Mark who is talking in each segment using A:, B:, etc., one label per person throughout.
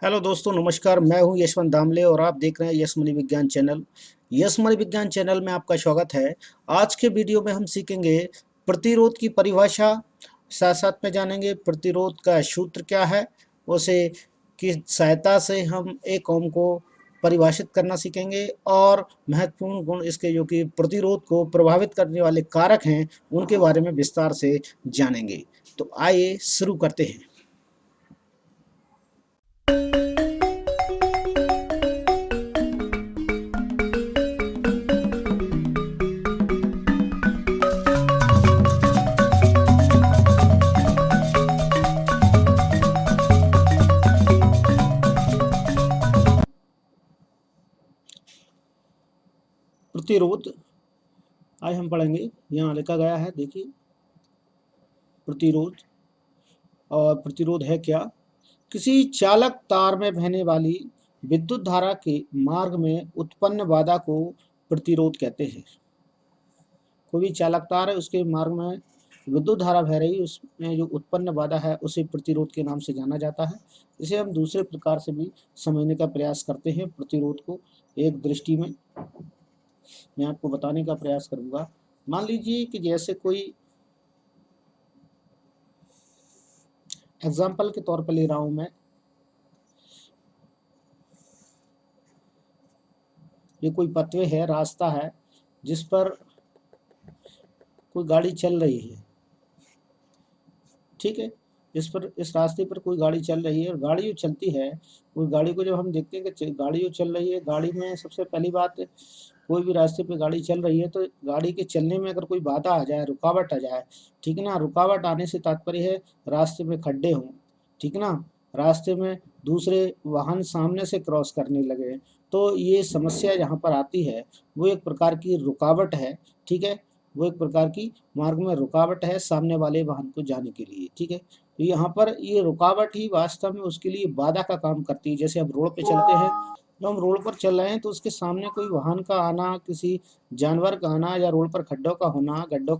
A: Hello दोस्तों, नमस्कार। मैं हूं यशवंत दामले और आप देख रहे हैं यश मनी विज्ञान चैनल। यश मनी विज्ञान चैनल में आपका स्वागत है। आज के वीडियो में हम सीखेंगे प्रतिरोध की परिभाषा, साथ साथ में जानेंगे प्रतिरोध का सूत्र क्या है, उसे की सहायता से हम एक ओम को परिभाषित करना सीखेंगे और महत्वपूर्ण गुण इसके जो कि प्रतिरोध को प्रभावित करने वाले कारक हैं उनके बारे में विस्तार से जानेंगे। तो आइए शुरू करते हैं। प्रतिरोध आज हम पढ़ेंगे। यहाँ लिखा गया है, देखिए प्रतिरोध। और प्रतिरोध है क्या? किसी चालक तार में बहने वाली विद्युत धारा के मार्ग में उत्पन्न बाधा को प्रतिरोध कहते हैं। कोई भी चालक तार है, उसके मार्ग में विद्युत धारा बह रही, उसमें जो उत्पन्न बाधा है उसे प्रतिरोध के नाम से जाना जाता है। इसे हम दूसरे प्रकार से भी समझने का प्रयास करते हैं। प्रतिरोध को एक दृष्टि में मैं आपको बताने का प्रयास करूंगा। मान लीजिए कि जैसे कोई एग्जाम्पल के तौर पर ले रहा हूं मैं, ये कोई पथवे है, रास्ता है जिस पर कोई गाड़ी चल रही है। ठीक है, इस रास्ते पर कोई गाड़ी चल रही है और गाड़ी जो चलती है, उस गाड़ी को जब हम देखते हैं कि गाड़ी जो चल रही है, गाड़ी में सबसे पहली बात, कोई भी रास्ते पे गाड़ी चल रही है तो गाड़ी के चलने में अगर कोई बाधा आ जाए, रुकावट आ जाए, ठीक है ना, रुकावट आने से तात्पर्य है रास्ते में खड्डे हों, ठीक ना, रास्ते में दूसरे वाहन सामने से क्रॉस करने लगे, तो ये समस्या जहाँ पर आती है वो एक प्रकार की रुकावट है। ठीक है, वो एक प्रकार की मार्ग में रुकावट है सामने वाले वाहन को जाने के लिए। ठीक है, तो यहाँ पर ये रुकावट ही वास्तव में उसके लिए बाधा का काम करती है। जैसे हम रोड पे चलते हैं, जब हम रोड पर चल रहे हैं तो उसके सामने कोई वाहन का आना, किसी जानवर का आना या रोड पर गड्ढों का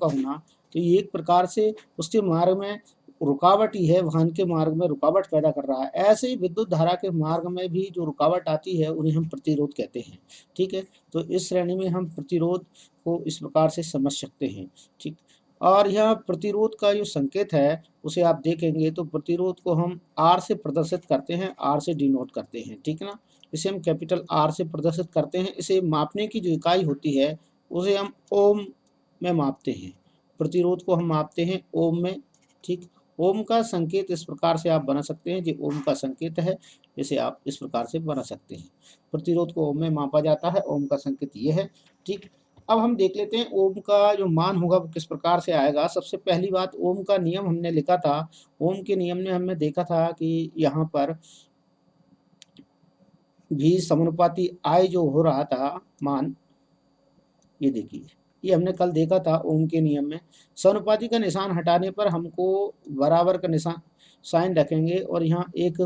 A: होना, तो ये एक प्रकार से उसके मार्ग में रुकावट ही है, वाहन के मार्ग में रुकावट पैदा कर रहा है। ऐसे ही विद्युत धारा के मार्ग में भी जो रुकावट आती है उन्हें हम प्रतिरोध कहते हैं। ठीक है, तो इस श्रेणी में हम प्रतिरोध को इस प्रकार से समझ सकते हैं। ठीक, और यह प्रतिरोध का जो संकेत है उसे आप देखेंगे तो प्रतिरोध को हम आर से प्रदर्शित करते हैं, आर से डिनोट करते हैं। ठीक है ना, इसे हम कैपिटल आर से प्रदर्शित करते हैं। इसे मापने की जो इकाई होती है उसे हम ओम में मापते हैं। प्रतिरोध को हम मापते हैं ओम में। ठीक, ओम का संकेत इस प्रकार से आप बना सकते हैं, जो ओम का संकेत है इसे आप इस प्रकार से बना सकते हैं। प्रतिरोध को ओम में मापा जाता है, ओम का संकेत ये है। ठीक, अब हम देख लेते हैं ओम का जो मान होगा वो किस प्रकार से आएगा। सबसे पहली बात, ओम का नियम हमने लिखा था। ओम के नियम में हमने देखा था कि यहाँ पर भी समानुपाती आई जो हो रहा था मान, ये देखिए, ये हमने कल देखा था ओम के नियम में। समानुपाती का निशान हटाने पर हमको बराबर का निशान साइन रखेंगे और यहाँ एक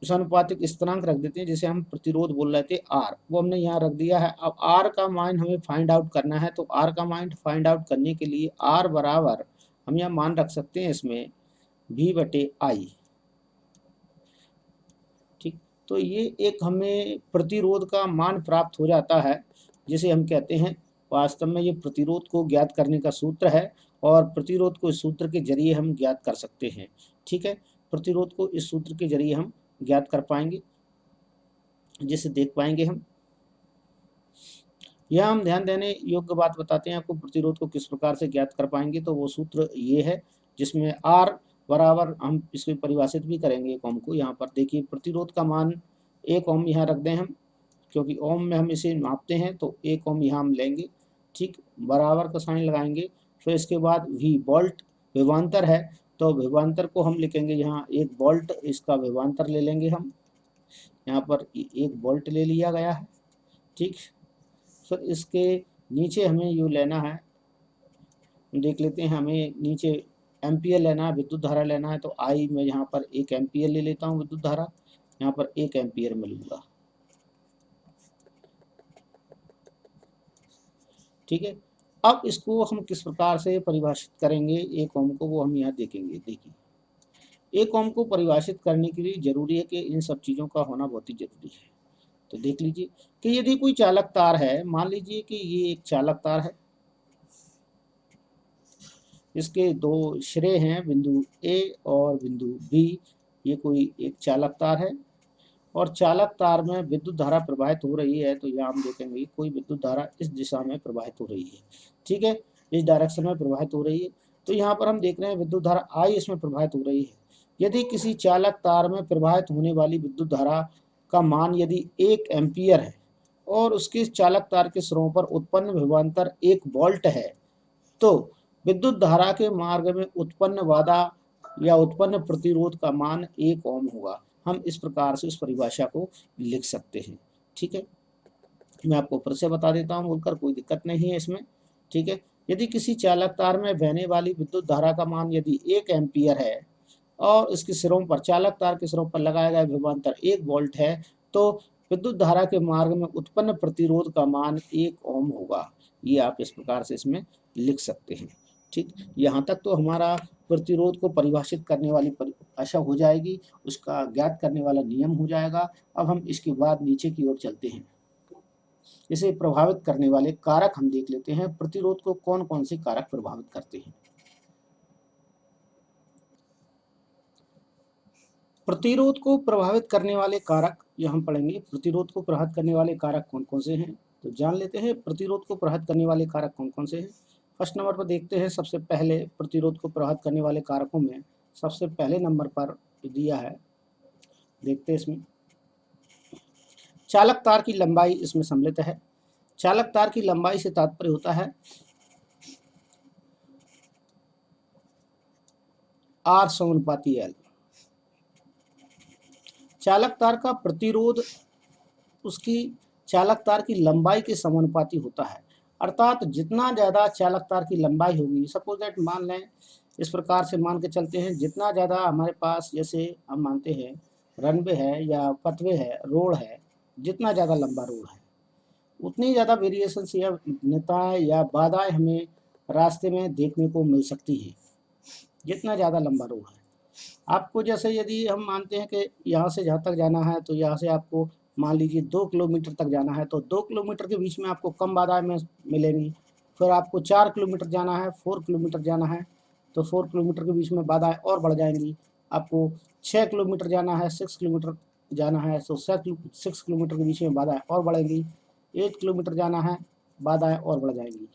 A: समानुपातिक स्थिरांक रख देते हैं, जिसे हम प्रतिरोध बोल रहे थे आर, वो हमने यहाँ रख दिया है। अब आर का मान हमें फाइंड आउट करना है, तो आर का मान फाइंड आउट करने के लिए आर बराबर हम यहाँ मान रख सकते हैं इसमें V बटे आई। ठीक, तो ये एक हमें प्रतिरोध का मान प्राप्त हो जाता है, जिसे हम कहते हैं, वास्तव में ये प्रतिरोध को ज्ञात करने का सूत्र है और प्रतिरोध को इस सूत्र के जरिए हम ज्ञात कर सकते हैं। ठीक है, प्रतिरोध को इस सूत्र के जरिए हम ज्ञात कर पाएंगे, जिसे देख पाएंगे हम। यह हम ध्यान देने योग्य बात बताते हैं आपको, प्रतिरोध को किस प्रकार से ज्ञात कर पाएंगे। तो वो सूत्र ये है जिसमें आर बराबर, हम इसको परिभाषित भी करेंगे एक ओम को। यहाँ पर देखिए, प्रतिरोध का मान एक ओम यहाँ रख दें हम, क्योंकि ओम में हम इसे मापते हैं, तो एक ओम यहाँ हम लेंगे। ठीक, बराबर का साइन लगाएंगे। फिर इसके बाद वी वोल्ट विभवांतर है, तो विभवांतर को हम लिखेंगे यहाँ 1 वोल्ट, इसका विभवांतर ले लेंगे हम। यहाँ पर 1 वोल्ट ले लिया गया है। ठीक, फिर इसके नीचे हमें यू लेना है, देख लेते हैं, हमें नीचे एम्पियर लेना है, विद्युत धारा लेना है। तो आई में यहाँ पर 1 एम्पियर ले लेता हूँ विद्युत धारा, यहाँ पर 1 एम्पियर मिलूंगा। ठीक है, अब इसको हम किस प्रकार से परिभाषित करेंगे एक ओम को, वो हम यहाँ देखेंगे। देखिए, एक ओम को परिभाषित करने के लिए जरूरी है कि इन सब चीज़ों का होना बहुत ही जरूरी है। तो देख लीजिए कि यदि कोई चालक तार है, मान लीजिए कि ये एक चालक तार है, इसके दो सिरे हैं, बिंदु ए और बिंदु बी। ये कोई एक चालक तार है और चालक तार में विद्युत धारा प्रवाहित हो रही है। तो यहाँ हम देखेंगे कोई विद्युत धारा इस दिशा में प्रवाहित हो रही है, ठीक है, इस डायरेक्शन में प्रवाहित हो रही है। तो यहाँ पर हम देख रहे हैं विद्युत धारा आई इसमें प्रवाहित हो रही है। यदि किसी चालक तार में प्रवाहित होने वाली विद्युत धारा का मान यदि 1 एम्पियर है और उसके चालक तार के सिरों पर उत्पन्न विभवांतर 1 वोल्ट है, तो विद्युत धारा के मार्ग में उत्पन्न बाधा या उत्पन्न प्रतिरोध का मान 1 ओम होगा। हम इस प्रकार से इस परिभाषा को लिख सकते हैं, ठीक है। मैं आपको फिर से बता देता हूँ बोलकर, कोई दिक्कत नहीं है इसमें, ठीक है। यदि किसी चालक तार में बहने वाली विद्युत धारा का मान यदि 1 एम्पियर है और इसके सिरों पर, चालक तार के सिरों पर लगाया गया विभवांतर 1 वोल्ट है, तो विद्युत धारा के मार्ग में उत्पन्न प्रतिरोध का मान 1 ओम होगा। ये आप इस प्रकार से इसमें लिख सकते हैं, ठीक। यहाँ तक तो हमारा प्रतिरोध को परिभाषित करने वाली परिभाषा हो जाएगी, उसका ज्ञात करने वाला नियम हो जाएगा। अब हम इसके बाद नीचे की ओर चलते हैं। इसे प्रभावित करने वाले कारक हम देख लेते हैं, प्रतिरोध को कौन कौन से कारक प्रभावित करते हैं। प्रतिरोध को प्रभावित करने वाले कारक यह हम पढ़ेंगे। प्रतिरोध को प्रभावित करने वाले कारक कौन कौन से हैं, तो जान लेते हैं प्रतिरोध को प्रभावित करने वाले कारक कौन कौन से हैं। फर्स्ट नंबर पर देखते हैं, सबसे पहले प्रतिरोध को प्रभावित करने वाले कारकों में सबसे पहले नंबर पर दिया है, देखते हैं इसमें चालक तार की लंबाई इसमें सम्मिलित है। चालक तार की लंबाई से तात्पर्य होता है आर समानुपाती एल। चालक तार का प्रतिरोध उसकी चालक तार की लंबाई के समानुपाती होता है, अर्थात जितना ज़्यादा चालक तार की लंबाई होगी, सपोज दैट मान लें, इस प्रकार से मान के चलते हैं, जितना ज़्यादा हमारे पास, जैसे हम मानते हैं रनवे है या पथवे है, रोड है, जितना ज़्यादा लंबा रोड है उतनी ज़्यादा वेरिएशंस या भिन्नताएं या बाधाएं हमें रास्ते में देखने को मिल सकती हैं, जितना ज़्यादा लंबा रोड है। आपको जैसे यदि हम मानते हैं कि यहाँ से जहाँ तक जाना है, तो यहाँ से आपको मान लीजिए 2 किलोमीटर तक जाना है, तो 2 किलोमीटर के बीच में आपको कम बाधाएं में मिलेंगी। फिर आपको 4 किलोमीटर जाना है, 4 किलोमीटर जाना है, तो 4 किलोमीटर के बीच में बाधाएं और बढ़ जाएंगी। आपको 6 किलोमीटर जाना है, 6 किलोमीटर जाना है, तो 6 किलोमीटर के बीच में बाधाएं और बढ़ेंगी। 8 किलोमीटर जाना है, बाधाएं और बढ़ जाएंगी।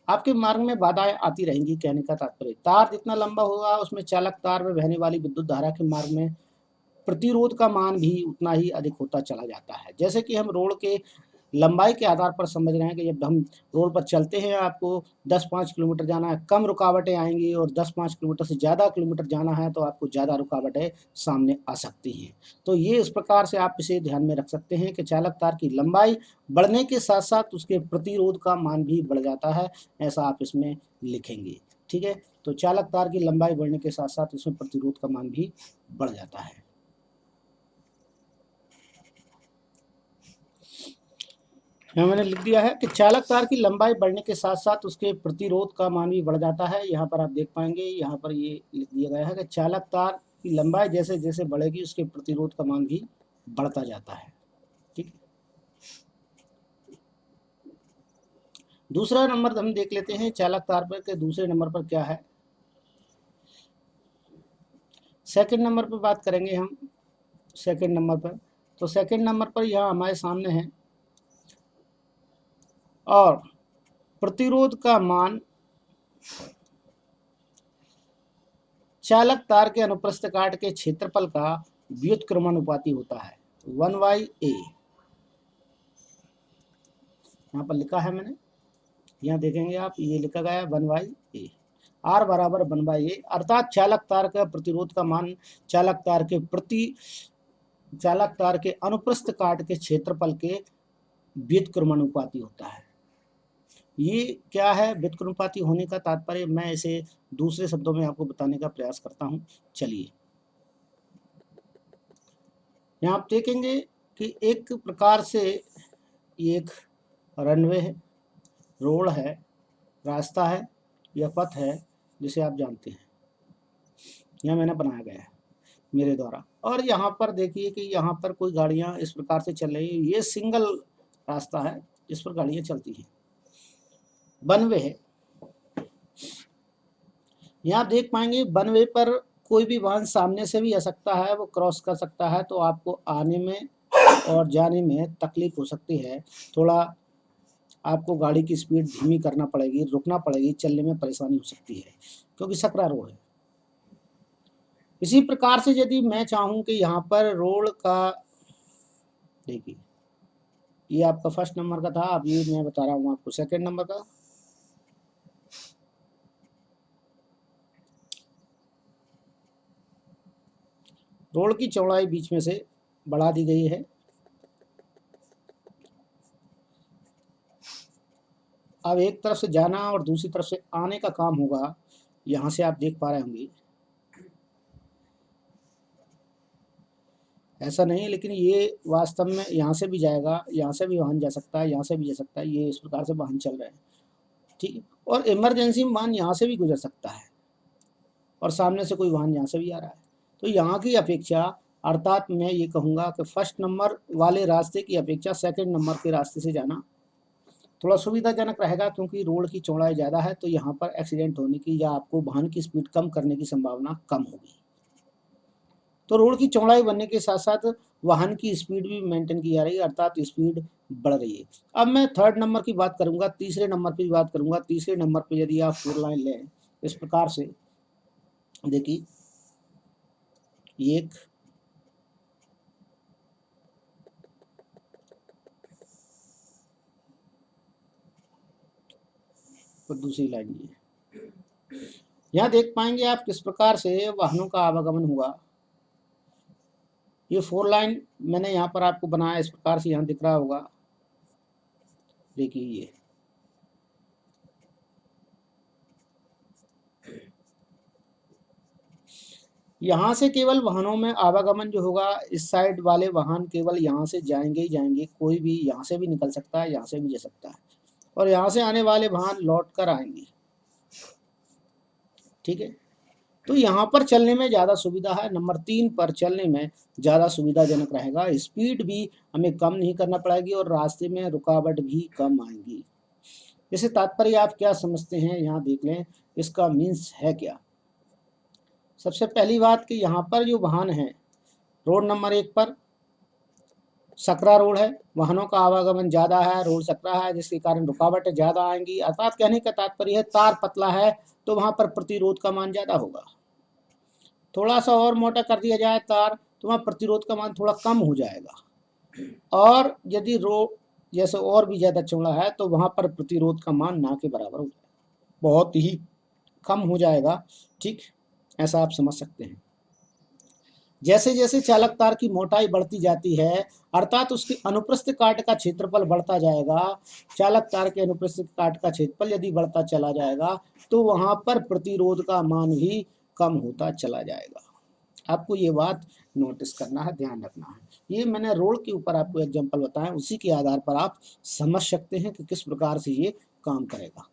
A: आपके मार्ग में बाधाएं आती रहेंगी, कहने का तात्पर्य तार जितना लंबा होगा उसमें चालक तार में बहने वाली विद्युत धारा के मार्ग में प्रतिरोध का मान भी उतना ही अधिक होता चला जाता है। जैसे कि हम रोड के लंबाई के आधार पर समझ रहे हैं कि जब हम रोड पर चलते हैं, आपको 10-5 किलोमीटर जाना है, कम रुकावटें आएंगी, और 10-5 किलोमीटर से ज़्यादा किलोमीटर जाना है तो आपको ज़्यादा रुकावटें सामने आ सकती हैं। तो ये इस प्रकार से आप इसे ध्यान में रख सकते हैं कि चालक तार की लंबाई बढ़ने के साथ साथ उसके प्रतिरोध का मान भी बढ़ जाता है, ऐसा आप इसमें लिखेंगे, ठीक है। तो चालक तार की लंबाई बढ़ने के साथ साथ इसमें प्रतिरोध का मान भी बढ़ जाता है। यहाँ मैंने लिख दिया है कि चालक तार की लंबाई बढ़ने के साथ साथ उसके प्रतिरोध का मान भी बढ़ जाता है। यहाँ पर आप देख पाएंगे, यहाँ पर ये लिख दिया गया है कि चालक तार की लंबाई जैसे जैसे बढ़ेगी उसके प्रतिरोध का मान भी बढ़ता जाता है, ठीक। दूसरा नंबर हम देख लेते हैं, चालक तार पर के दूसरे नंबर पर क्या है। सेकंड नंबर पर बात करेंगे हम, सेकंड नंबर पर, तो सेकंड नंबर पर यहाँ हमारे सामने है, और प्रतिरोध का मान चालक तार के अनुप्रस्थ काट के क्षेत्रफल का व्युत्क्रमानुपाती होता है, 1/a। यहाँ पर लिखा है मैंने, यहाँ देखेंगे आप, ये लिखा गया है 1/a, R बराबर 1/a, अर्थात चालक तार का प्रतिरोध का मान चालक तार के अनुप्रस्थ काट के क्षेत्रफल के व्युत्क्रमानुपाती होता है। ये क्या है व्युत्क्रमानुपाती होने का तात्पर्य, मैं इसे दूसरे शब्दों में आपको बताने का प्रयास करता हूँ। चलिए, यहाँ आप देखेंगे कि एक प्रकार से ये एक रनवे है, रोड है, रास्ता है या पथ है, जिसे आप जानते हैं। यह मैंने बनाया गया है मेरे द्वारा। और यहाँ पर देखिए कि यहाँ पर कोई गाड़ियाँ इस प्रकार से चल रही है, ये सिंगल रास्ता है, इस पर गाड़ियाँ चलती हैं, वन वे है। यहाँ देख पाएंगे वन वे पर कोई भी वाहन सामने से भी आ सकता है, वो क्रॉस कर सकता है, तो आपको आने में और जाने में तकलीफ हो सकती है। थोड़ा आपको गाड़ी की स्पीड धीमी करना पड़ेगी, रुकना पड़ेगी, चलने में परेशानी हो सकती है क्योंकि सकरा रोड है। इसी प्रकार से यदि मैं चाहूँ कि यहाँ पर रोड का, देखिए ये आपका फर्स्ट नंबर का था, अब ये मैं बता रहा हूँ आपको सेकंड नंबर का। रोड की चौड़ाई बीच में से बढ़ा दी गई है। अब एक तरफ से जाना और दूसरी तरफ से आने का काम होगा। यहाँ से आप देख पा रहे होंगे, ऐसा नहीं है, लेकिन ये वास्तव में यहाँ से भी जाएगा, यहाँ से भी वाहन जा सकता है, यहाँ से भी जा सकता है, ये इस प्रकार से वाहन चल रहे हैं, ठीक है। और इमरजेंसी में वाहन यहाँ से भी गुजर सकता है और सामने से कोई वाहन यहाँ से भी आ रहा है। तो यहाँ की अपेक्षा, अर्थात मैं ये कहूँगा कि फर्स्ट नंबर वाले रास्ते की अपेक्षा सेकंड नंबर के रास्ते से जाना थोड़ा सुविधाजनक रहेगा, क्योंकि रोड की चौड़ाई ज़्यादा है, तो यहाँ पर एक्सीडेंट होने की या आपको वाहन की स्पीड कम करने की संभावना कम होगी। तो रोड की चौड़ाई बनने के साथ साथ वाहन की स्पीड भी मेंटेन की जा रही है, अर्थात स्पीड बढ़ रही है। अब मैं थर्ड नंबर की बात करूंगा, तीसरे नंबर की बात करूंगा। तीसरे नंबर पे यदि आप 4 लाइन लें इस प्रकार से, देखिए एक, और दूसरी लाइन ये, यहाँ देख पाएंगे आप किस प्रकार से वाहनों का आवागमन हुआ। ये 4 लाइन मैंने यहाँ पर आपको बनाया, इस प्रकार से यहाँ दिख रहा होगा, देखिए ये यहाँ से केवल वाहनों में आवागमन जो होगा, इस साइड वाले वाहन केवल यहाँ से जाएंगे ही जाएंगे, कोई भी यहाँ से भी निकल सकता है, यहाँ से भी जा सकता है, और यहाँ से आने वाले वाहन लौट कर आएंगे, ठीक है। तो यहाँ पर चलने में ज़्यादा सुविधा है, नंबर 3 पर चलने में ज़्यादा सुविधाजनक रहेगा, स्पीड भी हमें कम नहीं करना पड़ेगी और रास्ते में रुकावट भी कम आएंगी। इससे तात्पर्य आप क्या समझते हैं, यहाँ देख लें इसका मीन्स है क्या। सबसे पहली बात कि यहाँ पर जो वाहन है, रोड नंबर 1 पर सकरा रोड है, वाहनों का आवागमन ज़्यादा है, रोड सकरा है, जिसके कारण रुकावटें ज़्यादा आएंगी। अर्थात कहने का तात्पर्य है तार पतला है तो वहाँ पर प्रतिरोध का मान ज़्यादा होगा। थोड़ा सा और मोटा कर दिया जाए तार तो वहाँ प्रतिरोध का मान थोड़ा कम हो जाएगा। और यदि रोड जैसे और भी ज़्यादा चौड़ा है तो वहाँ पर प्रतिरोध का मान ना के बराबर हो जाएगा, बहुत ही कम हो जाएगा, ठीक, ऐसा आप समझ सकते हैं। जैसे जैसे चालक तार की मोटाई बढ़ती जाती है, अर्थात उसकी अनुप्रस्थ काट का क्षेत्रफल बढ़ता जाएगा, चालक तार के अनुप्रस्थ काट का क्षेत्रफल यदि बढ़ता चला जाएगा तो वहां पर प्रतिरोध का मान भी कम होता चला जाएगा। आपको ये बात नोटिस करना है, ध्यान रखना है। ये मैंने रोड के ऊपर आपको एग्जांपल बताया, उसी के आधार पर आप समझ सकते हैं कि किस प्रकार से ये काम करेगा।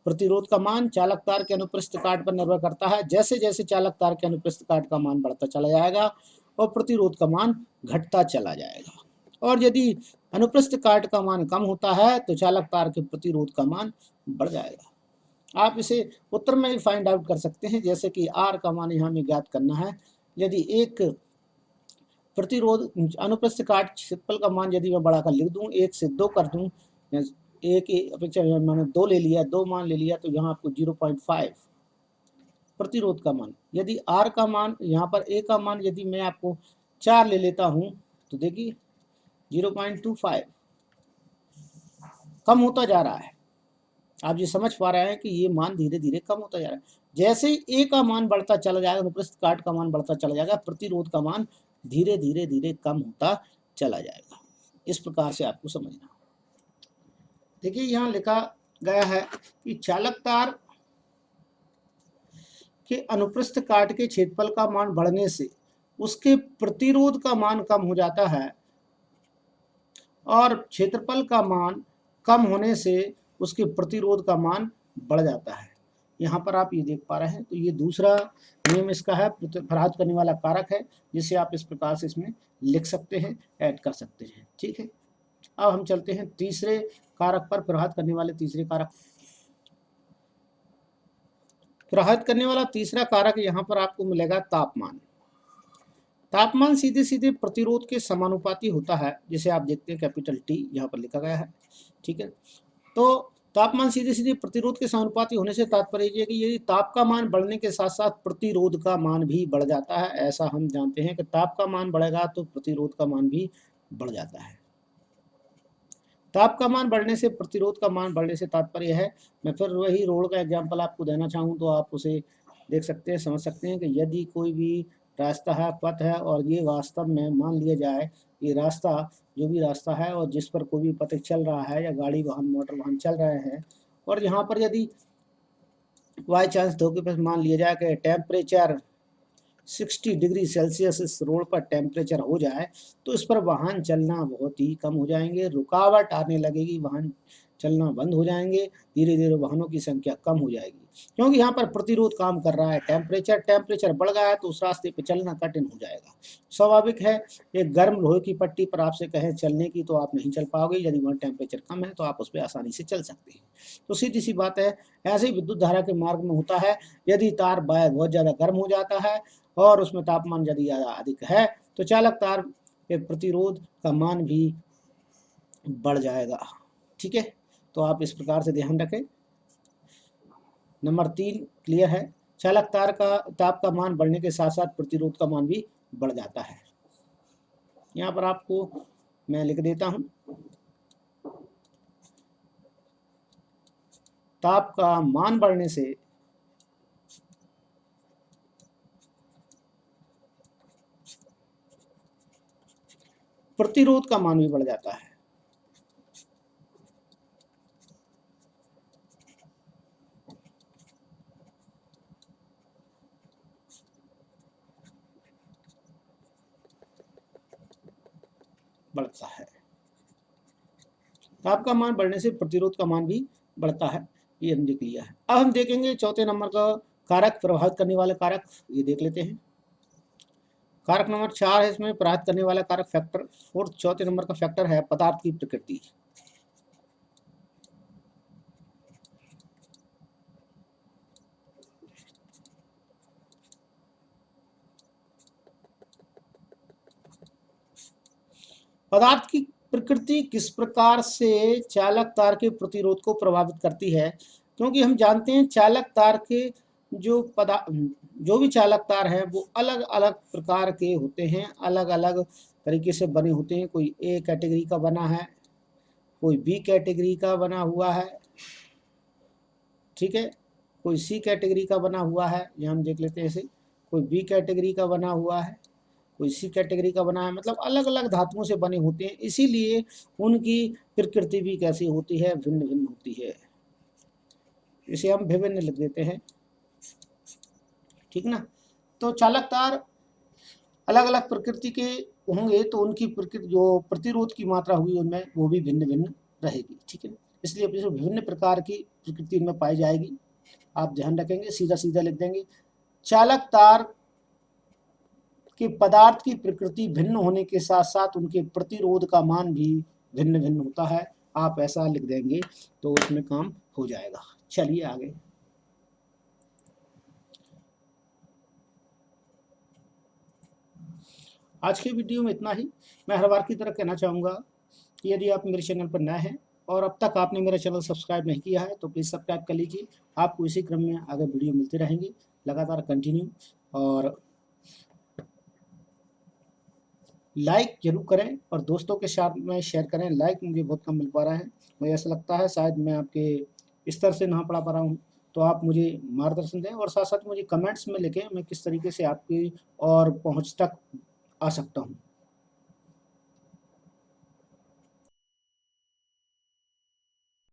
A: प्रतिरोध का मान चालक तार के अनुप्रस्थ काट पर निर्भर करता है। जैसे जैसे चालक तार के अनुप्रस्थ काट का मान बढ़ता चला जाएगा और प्रतिरोध का मान घटता चला जाएगा, और यदि अनुप्रस्थ काट का मान कम होता है तो चालक तार के प्रतिरोध का मान बढ़ जाएगा। आप इसे उत्तर में भी फाइंड आउट कर सकते हैं, जैसे कि आर का मान यहाँ हमें ज्ञात करना है। यदि एक प्रतिरोध अनुप्रस्थ काट क्षेत्रफल का मान यदि मैं बढ़ाकर लिख दूं, 1 से 2 कर दूं, एक की अपेक्षा मैंने 2 ले लिया, 2 मान ले लिया, तो यहाँ आपको 0.5 प्रतिरोध का मान। यदि आर का मान, यहाँ पर ए का मान यदि मैं आपको 4 ले लेता हूँ तो देखिए 0.25 कम होता जा रहा है। आप ये समझ पा रहे हैं कि ये मान धीरे धीरे कम होता जा रहा है। जैसे ही ए का मान बढ़ता चला जाएगा, अनुप्रस्थ काट का मान बढ़ता चला जाएगा, प्रतिरोध का मान धीरे धीरे धीरे कम होता चला जाएगा। इस प्रकार से आपको समझना। देखिए यहाँ लिखा गया है कि चालक तार के अनुप्रस्थ काट के क्षेत्रफल का मान बढ़ने से उसके प्रतिरोध का मान कम हो जाता है और क्षेत्रफल का मान कम होने से उसके प्रतिरोध का मान बढ़ जाता है। यहाँ पर आप ये देख पा रहे हैं। तो ये दूसरा नियम इसका है, प्रभावित करने वाला कारक है, जिसे आप इस प्रकार से इसमें लिख सकते हैं, ऐड कर सकते हैं। ठीक है, अब हम चलते हैं तीसरे कारक पर, प्रभावित करने वाले तीसरे कारक। प्रभावित करने वाला तीसरा कारक यहाँ पर आपको मिलेगा तापमान। तापमान सीधे सीधे प्रतिरोध के समानुपाती होता है, जिसे आप देखते हैं कैपिटल टी यहाँ पर लिखा गया है। ठीक है, तो तापमान सीधे सीधे प्रतिरोध के समानुपाती होने से तात्पर्य है कि यदि ताप का मान बढ़ने के साथ साथ प्रतिरोध का मान भी बढ़ जाता है। ऐसा हम जानते हैं कि ताप का मान बढ़ेगा तो प्रतिरोध का मान भी बढ़ जाता है। ताप का मान बढ़ने से प्रतिरोध का मान बढ़ने से तात्पर्य है, मैं फिर वही रोड का एग्जांपल आपको देना चाहूँ तो आप उसे देख सकते हैं, समझ सकते हैं कि यदि कोई भी रास्ता है, पथ है, और ये वास्तव में मान लिया जाए ये रास्ता, जो भी रास्ता है और जिस पर कोई भी पथ चल रहा है या गाड़ी वाहन मोटर वाहन चल रहे हैं, और यहाँ पर यदि बाई चांस धोखे पर मान लिया जाए कि टेम्परेचर 60 डिग्री सेल्सियस इस रोड पर टेम्परेचर हो जाए, तो इस पर वाहन चलना बहुत ही कम हो जाएंगे, रुकावट आने लगेगी, वाहन चलना बंद हो जाएंगे, धीरे धीरे वाहनों की संख्या कम हो जाएगी, क्योंकि यहाँ पर प्रतिरोध काम कर रहा है। टेम्परेचर बढ़ गया है तो उस रास्ते पे चलना कठिन हो जाएगा। स्वाभाविक है, एक गर्म लोहे की पट्टी पर आपसे कहें चलने की तो आप नहीं चल पाओगे, यदि वहाँ टेम्परेचर कम है तो आप उस पर आसानी से चल सकते हैं। तो सीधी सी बात है, ऐसे ही विद्युत धारा के मार्ग में होता है। यदि तार बहुत ज़्यादा गर्म हो जाता है और उसमें तापमान यदि ज़्यादा अधिक है तो चालक तार के प्रतिरोध का मान भी बढ़ जाएगा। ठीक है, तो आप इस प्रकार से ध्यान रखें। नंबर 3 क्लियर है, चालक तार का ताप का मान बढ़ने के साथ साथ प्रतिरोध का मान भी बढ़ जाता है। यहाँ पर आपको मैं लिख देता हूँ, ताप का मान बढ़ने से प्रतिरोध का मान भी बढ़ जाता है। बढ़ता है, ताप का मान बढ़ने से प्रतिरोध का मान भी बढ़ता है, ये हमने देख लिया है। अब हम देखेंगे चौथे नंबर का कारक, प्रभावित करने वाले कारक, ये देख लेते हैं। कारक नंबर 4 है इसमें प्रभावित करने वाला कारक फैक्टर, और चौथे नंबर का फैक्टर है पदार्थ की प्रकृति। पदार्थ की प्रकृति किस प्रकार से चालक तार के प्रतिरोध को प्रभावित करती है, क्योंकि हम जानते हैं चालक तार के जो भी चालक तार हैं वो अलग अलग प्रकार के होते हैं, अलग अलग तरीके से बने होते हैं। कोई ए कैटेगरी का बना है, कोई बी कैटेगरी का बना हुआ है, ठीक है, कोई सी कैटेगरी का बना हुआ है, ये हम देख लेते हैं ऐसे, कोई बी कैटेगरी का बना हुआ है, कोई सी कैटेगरी का बना है, मतलब अलग अलग धातुओं से बने होते हैं, इसीलिए उनकी प्रकृति भी कैसी होती है, भिन्न भिन्न होती है। इसे हम विभिन्न लिख देते हैं, ठीक ना। तो चालक तार अलग अलग प्रकृति के होंगे तो उनकी प्रकृति, जो प्रतिरोध की मात्रा हुई उनमें, वो भी भिन्न भिन्न रहेगी। ठीक है, इसलिए अपने विभिन्न प्रकार की प्रकृति इनमें पाई जाएगी, आप ध्यान रखेंगे, सीधा सीधा लिख देंगे। चालक तार कि पदार्थ की प्रकृति भिन्न होने के साथ साथ उनके प्रतिरोध का मान भी भिन्न भिन्न होता है, आप ऐसा लिख देंगे तो उसमें काम हो जाएगा। चलिए आगे। आज की वीडियो में इतना ही। मैं हर बार की तरह कहना चाहूँगा कि यदि आप मेरे चैनल पर नए हैं और अब तक आपने मेरा चैनल सब्सक्राइब नहीं किया है तो प्लीज़ सब्सक्राइब कर लीजिए। आपको इसी क्रम में आगे वीडियो मिलती रहेंगी लगातार कंटिन्यू, और लाइक जरूर करें और दोस्तों के साथ में शेयर करें। लाइक मुझे बहुत कम मिल पा रहा है, मुझे ऐसा लगता है शायद मैं आपके स्तर से ना पढ़ा पा रहा हूँ, तो आप मुझे मार्गदर्शन दें और साथ साथ मुझे कमेंट्स में लिखें मैं किस तरीके से आपकी और पहुँच तक आ सकता हूँ।